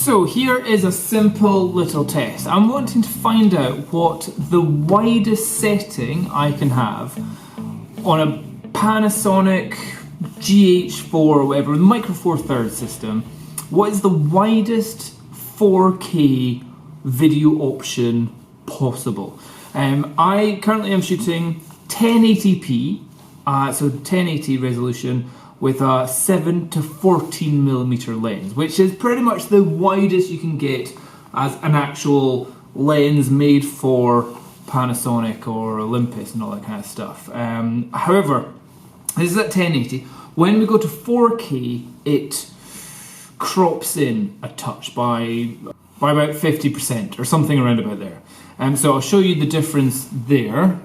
So here is a simple little test. I'm wanting to find out what the widest setting I can have on a Panasonic GH4 or whatever, Micro Four Thirds system. What is the widest 4K video option possible? I currently am shooting 1080p, so 1080 resolution, with a 7 to 14 millimeter lens, which is pretty much the widest you can get as an actual lens made for Panasonic or Olympus and all that kind of stuff. However, this is at 1080. When we go to 4K, it crops in a touch by about 50% or something around about there. So I'll show you the difference there.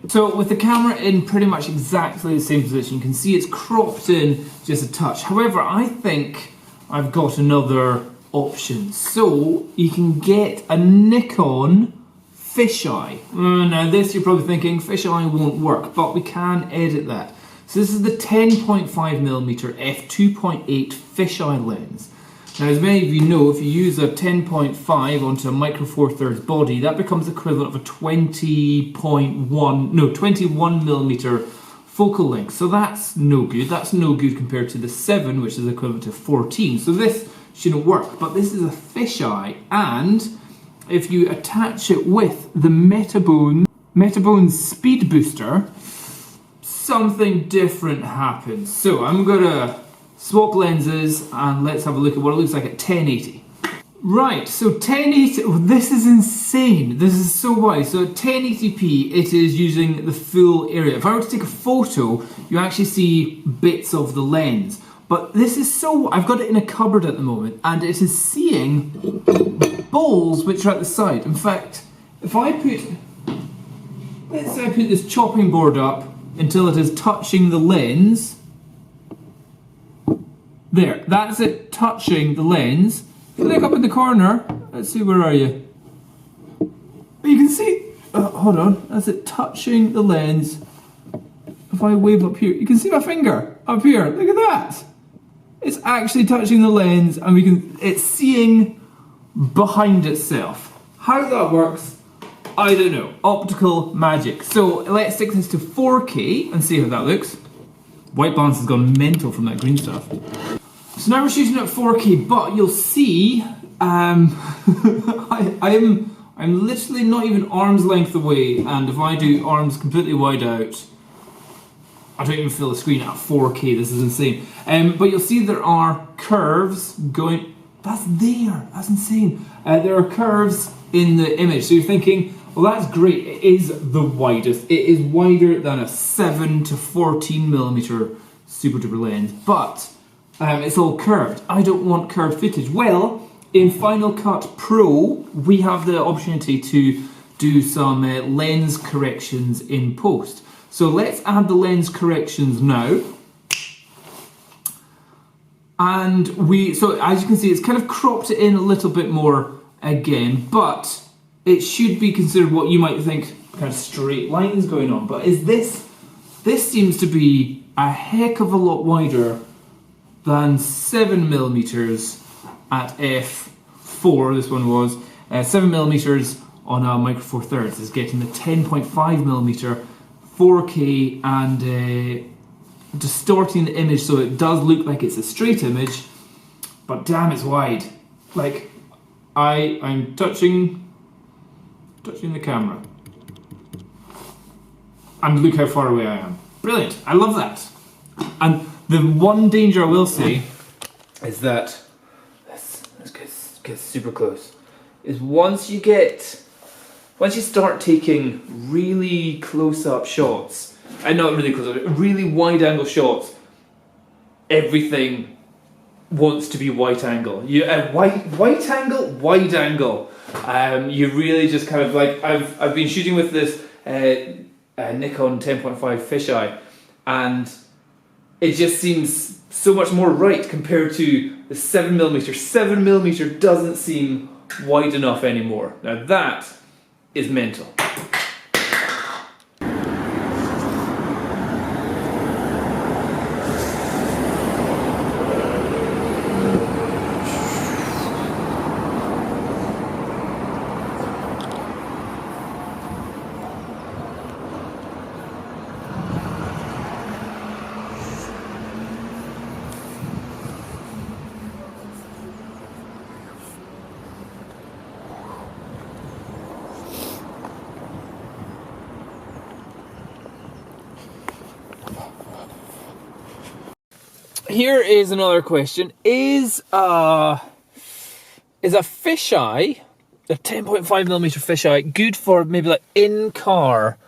So with the camera in pretty much exactly the same position, you can see it's cropped in just a touch. However, I think I've got another option. So you can get a Nikon fisheye. Now this, you're probably thinking fisheye won't work, but we can edit that. So this is the 10.5mm f2.8 fisheye lens. Now, as many of you know, if you use a 10.5 onto a Micro Four Thirds body, that becomes equivalent of a 21mm focal length. So that's no good. That's no good compared to the 7, which is equivalent to 14. So this shouldn't work. But this is a fisheye, and if you attach it with the Metabone Speed Booster, something different happens. So I'm gonna swap lenses and let's have a look at what it looks like at 1080. Right, so 1080, this is insane. This is so wide. So at 1080p, it is using the full area. If I were to take a photo, you actually see bits of the lens. But this is so, I've got it in a cupboard at the moment, and it is seeing balls which are at the side. In fact, if I let's say I put this chopping board up until it is touching the lens. There, that's it touching the lens. If you look up in the corner, let's see, where are you? You can see, hold on, that's it touching the lens. If I wave up here, you can see my finger up here, look at that. It's actually touching the lens, and it's seeing behind itself. How that works, I don't know. Optical magic. So let's stick this to 4K and see how that looks. White balance has gone mental from that green stuff. So now we're shooting at 4K, but you'll see I'm literally not even arm's length away, and if I do arms completely wide out, I don't even fill the screen at 4K. This is insane. But you'll see there are curves going. That's insane. There are curves in the image. So you're thinking, well, that's great. It is the widest. It is wider than a 7 to 14mm super duper lens, but it's all curved. I don't want curved footage. Well, in Final Cut Pro, we have the opportunity to do some lens corrections in post. So let's add the lens corrections now. And so as you can see, it's kind of cropped it in a little bit more again, but it should be considered what you might think kind of straight lines going on. But this seems to be a heck of a lot wider than 7mm at f4. This one was 7mm on a Micro Four Thirds is getting the 10.5mm 4K and distorting the image so it does look like it's a straight image, but damn, it's wide. Like I'm touching the camera, and look how far away I am. Brilliant, I love that. And the one danger I will say is that, let's get super close, is once you start taking really close-up shots, and not really close-up, really wide-angle shots, everything wants to be white angle. White angle, wide angle. You really just kind of like, I've been shooting with this Nikon 10.5 fisheye, and it just seems so much more right compared to the 7mm. 7mm doesn't seem wide enough anymore. Now that is mental. here is another question. Is a fisheye, a 10.5mm fisheye, good for maybe like in-car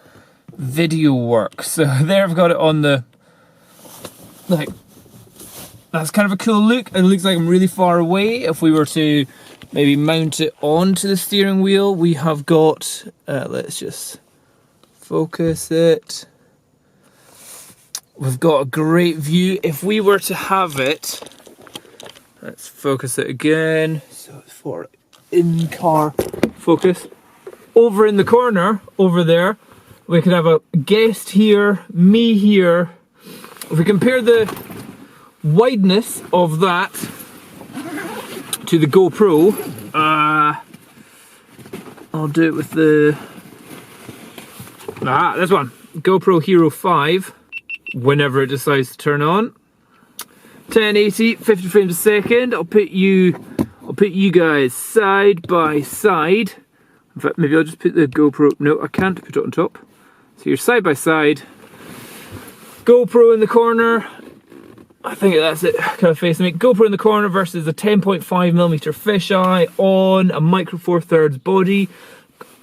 video work? So there I've got it on the, like, that's kind of a cool look. It looks like I'm really far away. If we were to maybe mount it onto the steering wheel, we have got, let's just focus it. We've got a great view. If we were to have it, let's focus it again. So it's for in-car focus. Over in the corner, over there, we could have a guest here, me here. If we compare the wideness of that to the GoPro, I'll do it with the, this one, GoPro Hero 5. Whenever it decides to turn on, 1080, 50 frames a second. I'll put you guys side by side. In fact, maybe I'll just put the GoPro. No, I can't put it on top. So you're side by side. GoPro in the corner. I think that's it. Kind of facing me. GoPro in the corner versus a 10.5mm fisheye on a Micro Four Thirds body.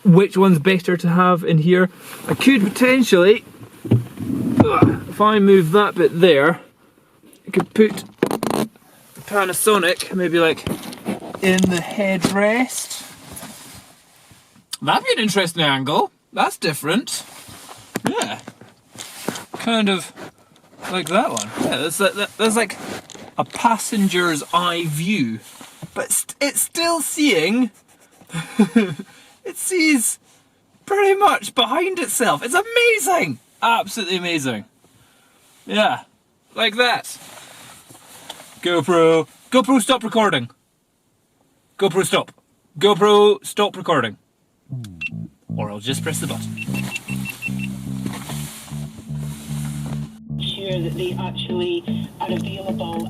Which one's better to have in here? I could potentially, if I move that bit there, I could put Panasonic maybe like in the headrest. That'd be an interesting angle. That's different. Yeah, kind of like that one. Yeah, that's like a passenger's eye view, but it's still seeing. It sees pretty much behind itself. It's amazing. Absolutely amazing. Yeah, like that. GoPro stop recording. GoPro stop. GoPro stop recording. Or I'll just press the button. Sure that they actually are available.